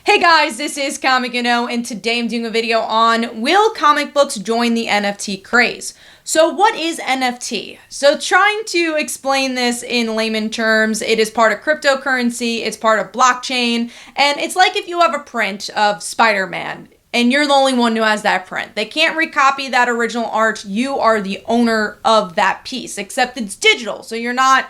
Hey guys, this is Comic and today I'm doing a video on will comic books join the NFT craze? So what is NFT? So trying to explain this in layman terms, it is part of cryptocurrency, it's part of blockchain, and it's like if you have a print of Spider-Man and you're the only one who has that print. They can't recopy that original art, you are the owner of that piece, except it's digital, so you're not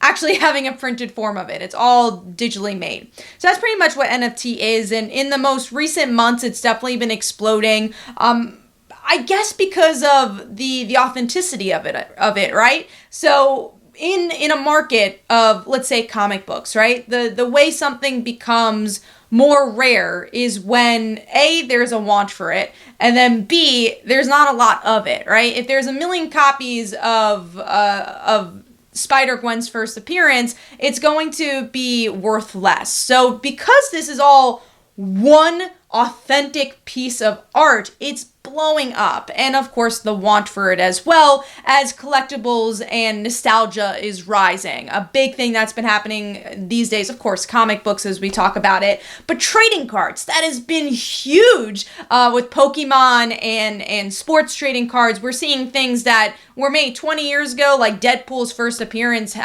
actually having a printed form of it. It's all digitally made. So that's pretty much what NFT is. And in the most recent months, it's definitely been exploding. I guess because of the authenticity of it, right? So in a market of, let's say, comic books, right? The way something becomes more rare is when A, there's a want for it, and then B, there's not a lot of it, right? If there's a million copies of Spider-Gwen's first appearance, it's going to be worth less. So because this is all one authentic piece of art, it's blowing up. And of course, the want for it as well as collectibles and nostalgia is rising. A big thing that's been happening these days, of course, comic books as we talk about it, but trading cards, that has been huge with Pokemon and sports trading cards. We're seeing things that were made 20 years ago, like Deadpool's first appearance,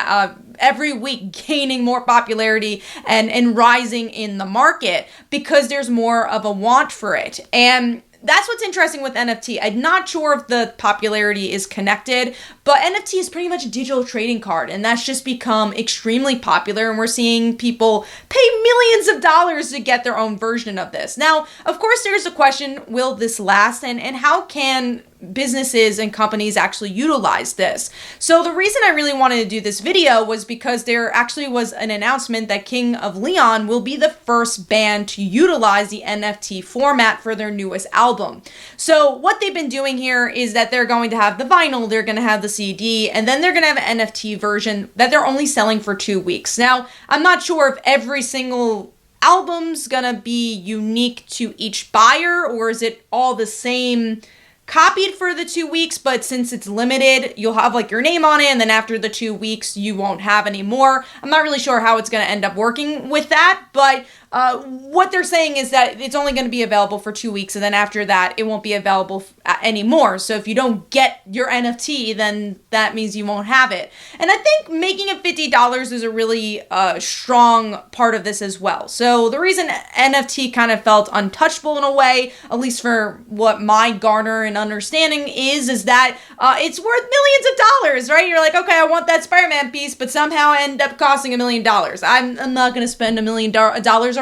every week gaining more popularity and rising in the market because there's more of a want for it. And that's what's interesting with NFT. I'm not sure if the popularity is connected, but NFT is pretty much a digital trading card, and that's just become extremely popular, and we're seeing people pay millions of dollars to get their own version of this. Now, of course, there's a question, will this last, and how can businesses and companies actually utilize this? So the reason I really wanted to do this video was because there actually was an announcement that King of Leon will be the first band to utilize the NFT format for their newest album. So what they've been doing here is that they're going to have the vinyl, they're going to have the CD, and then they're going to have an NFT version that they're only selling for 2 weeks. Now, I'm not sure if every single album's going to be unique to each buyer, or is it all the same copied for the 2 weeks, but since it's limited, you'll have like your name on it, and then after the 2 weeks, you won't have any more. I'm not really sure how it's going to end up working with that, but what they're saying is that it's only going to be available for 2 weeks, and then after that, it won't be available anymore. So if you don't get your NFT, then that means you won't have it. And I think making it $50 is a really strong part of this as well. So the reason NFT kind of felt untouchable in a way, at least for what my garner and understanding is that it's worth millions of dollars, right? You're like, okay, I want that Spider-Man piece, but somehow end up costing $1 million. I'm not going to spend $1 million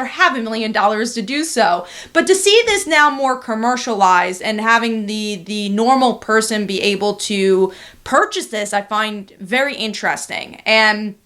or have $1 million to do so. But to see this now more commercialized and having the normal person be able to purchase this, I find very interesting. And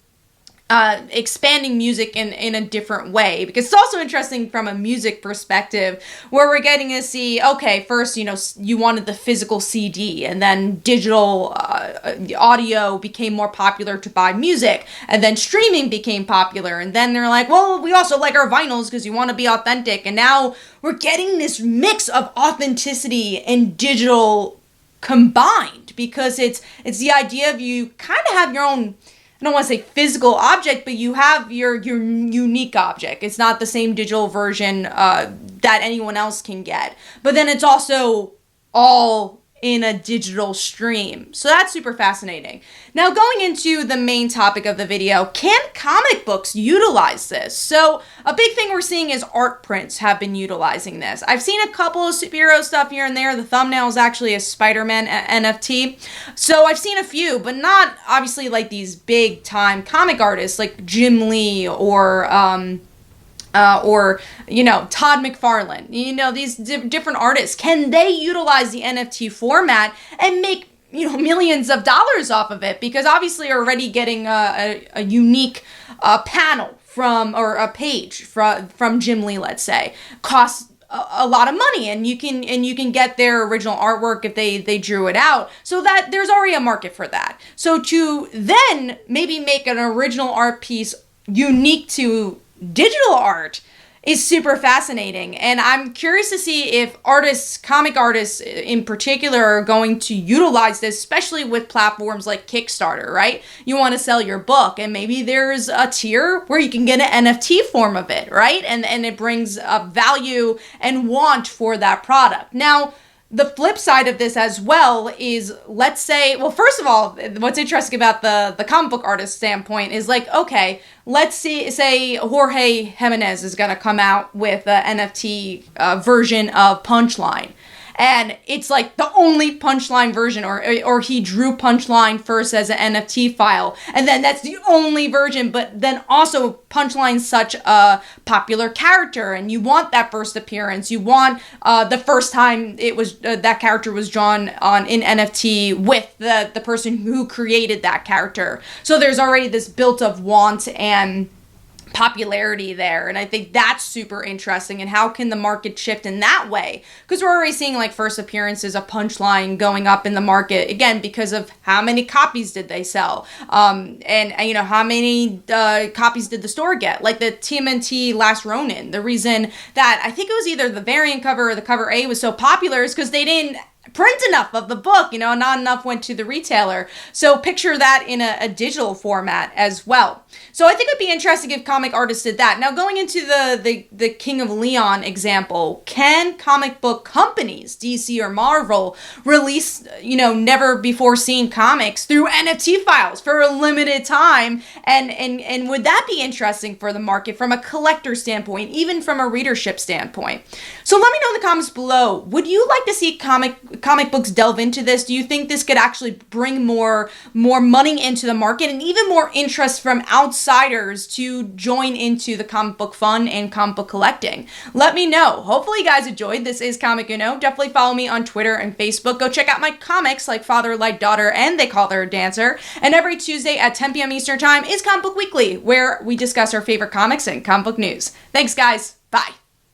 expanding music in a different way, because it's also interesting from a music perspective where we're getting to see, okay, first, you wanted the physical CD, and then digital audio became more popular to buy music, and then streaming became popular, and then they're like, well, we also like our vinyls because you want to be authentic, and now we're getting this mix of authenticity and digital combined, because it's the idea of you kind of have your own, I don't want to say physical object, but you have your unique object. It's not the same digital version that anyone else can get. But then it's also all in a digital stream. So that's super fascinating. Now, going into the main topic of the video, can comic books utilize this? So a big thing we're seeing is art prints have been utilizing this. I've seen a couple of superhero stuff here and there. The thumbnail is actually a Spider-Man NFT. So I've seen a few, but not obviously like these big time comic artists like Jim Lee or Todd McFarlane, these different artists. Can they utilize the NFT format and make, millions of dollars off of it? Because obviously you're already getting a unique panel or a page from Jim Lee, let's say, costs a lot of money, and you can get their original artwork if they drew it out, so that there's already a market for that. So to then maybe make an original art piece unique to digital art is super fascinating. And I'm curious to see if artists, comic artists in particular, are going to utilize this, especially with platforms like Kickstarter, right? You want to sell your book, and maybe there's a tier where you can get an NFT form of it, right? And it brings value and want for that product. Now, the flip side of this as well is, let's say, well, first of all, what's interesting about the comic book artist standpoint is like, okay, let's say Jorge Jimenez is going to come out with an NFT version of Punchline. And it's like the only Punchline version, or he drew Punchline first as an NFT file, and then that's the only version. But then also Punchline's such a popular character, and you want that first appearance. You want the first time it was that character was drawn on in NFT with the person who created that character. So there's already this built-up want and popularity there, and I think that's super interesting. And how can the market shift in that way? Because we're already seeing like first appearances of Punchline going up in the market again because of how many copies did they sell, and you know, how many copies did the store get? Like the TMNT Last Ronin, the reason that I think it was either the variant cover or the cover A was so popular is because they didn't print enough of the book, you know, not enough went to the retailer. So picture that in a digital format as well. So I think it'd be interesting if comic artists did that. Now, going into the King of Leon example, can comic book companies, DC or Marvel, release, you know, never before seen comics through NFT files for a limited time? And would that be interesting for the market from a collector standpoint, even from a readership standpoint? So let me know in the comments below. Would you like to see comic books delve into this? Do you think this could actually bring more money into the market and even more interest from outsiders to join into the comic book fun and comic book collecting? Let me know. Hopefully you guys enjoyed. This is Comic Uno. Definitely follow me on Twitter and Facebook. Go check out my comics like Father Like Daughter and They Call Her a Dancer. And every Tuesday at 10 p.m. Eastern Time is Comic Book Weekly, where we discuss our favorite comics and comic book news. Thanks, guys. Bye.